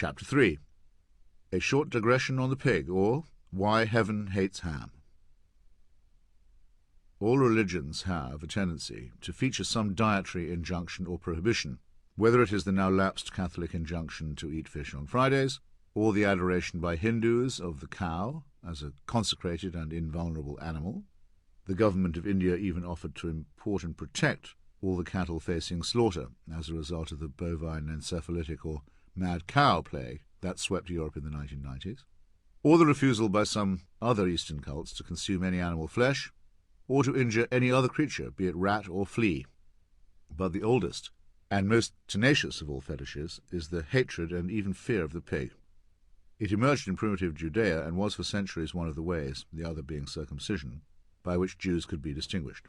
Chapter 3. A short digression on the pig, or Why Heaven Hates Ham. All religions have a tendency to feature some dietary injunction or prohibition, whether it is the now lapsed Catholic injunction to eat fish on Fridays, or the adoration by Hindus of the cow as a consecrated and invulnerable animal. The government of India even offered to import and protect all the cattle facing slaughter as a result of the bovine encephalitic or mad cow plague that swept Europe in the 1990s, or the refusal by some other Eastern cults to consume any animal flesh, or to injure any other creature, be it rat or flea. But the oldest and most tenacious of all fetishes is the hatred and even fear of the pig. It emerged in primitive Judea and was for centuries one of the ways, the other being circumcision, by which Jews could be distinguished.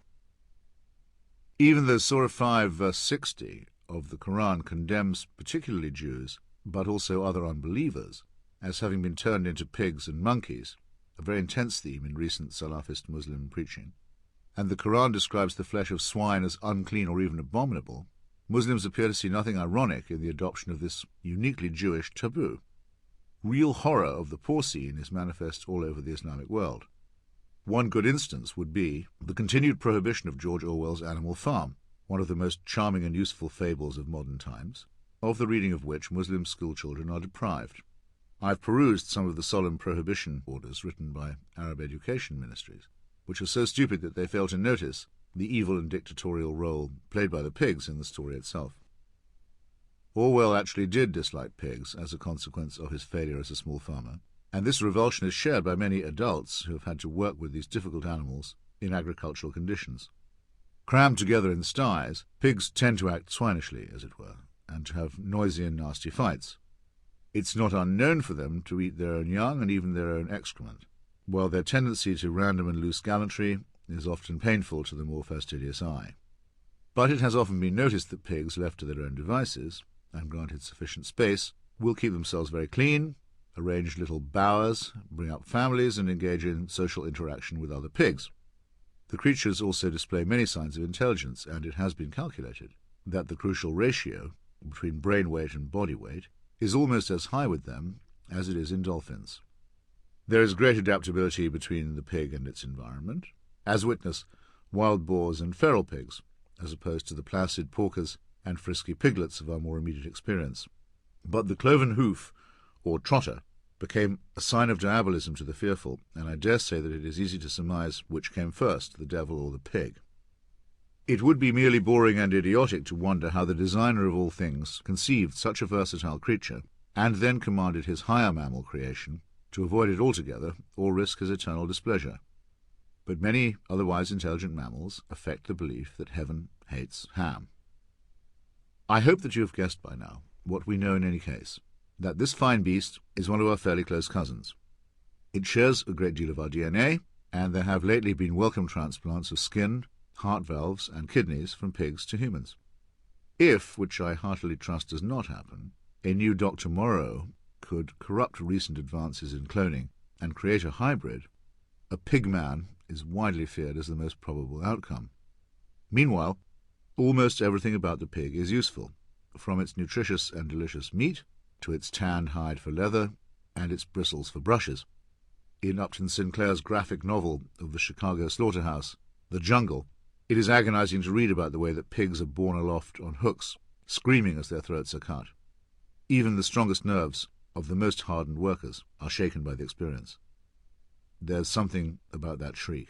Even though Surah 5 verse 60 of the Quran condemns particularly Jews, but also other unbelievers, as having been turned into pigs and monkeys, a very intense theme in recent Salafist Muslim preaching, and the Quran describes the flesh of swine as unclean or even abominable, Muslims appear to see nothing ironic in the adoption of this uniquely Jewish taboo. Real horror of the porcine is manifest all over the Islamic world. One good instance would be the continued prohibition of George Orwell's Animal Farm, one of the most charming and useful fables of modern times, of the reading of which Muslim schoolchildren are deprived. I've perused some of the solemn prohibition orders written by Arab education ministries, which are so stupid that they fail to notice the evil and dictatorial role played by the pigs in the story itself. Orwell actually did dislike pigs as a consequence of his failure as a small farmer, and this revulsion is shared by many adults who have had to work with these difficult animals in agricultural conditions. Crammed together in sties, pigs tend to act swinishly, as it were, and to have noisy and nasty fights. It's not unknown for them to eat their own young and even their own excrement, while their tendency to random and loose gallantry is often painful to the more fastidious eye. But it has often been noticed that pigs, left to their own devices, and granted sufficient space, will keep themselves very clean, arrange little bowers, bring up families, and engage in social interaction with other pigs. The creatures also display many signs of intelligence, and it has been calculated that the crucial ratio between brain weight and body weight is almost as high with them as it is in dolphins. There is great adaptability between the pig and its environment, as witness wild boars and feral pigs, as opposed to the placid porkers and frisky piglets of our more immediate experience. But the cloven hoof, or trotter, became a sign of diabolism to the fearful, and I dare say that it is easy to surmise which came first, the devil or the pig. It would be merely boring and idiotic to wonder how the designer of all things conceived such a versatile creature, and then commanded his higher mammal creation to avoid it altogether or risk his eternal displeasure. But many otherwise intelligent mammals affect the belief that heaven hates ham. I hope that you have guessed by now what we know in any case, that this fine beast is one of our fairly close cousins. It shares a great deal of our DNA, and there have lately been welcome transplants of skin, heart valves, and kidneys from pigs to humans. If, which I heartily trust does not happen, a new Dr. Morrow could corrupt recent advances in cloning and create a hybrid, a pig man is widely feared as the most probable outcome. Meanwhile, almost everything about the pig is useful, from its nutritious and delicious meat to its tanned hide for leather and its bristles for brushes. In Upton Sinclair's graphic novel of the Chicago slaughterhouse, The Jungle, it is agonizing to read about the way that pigs are borne aloft on hooks, screaming as their throats are cut. Even the strongest nerves of the most hardened workers are shaken by the experience. There's something about that shriek.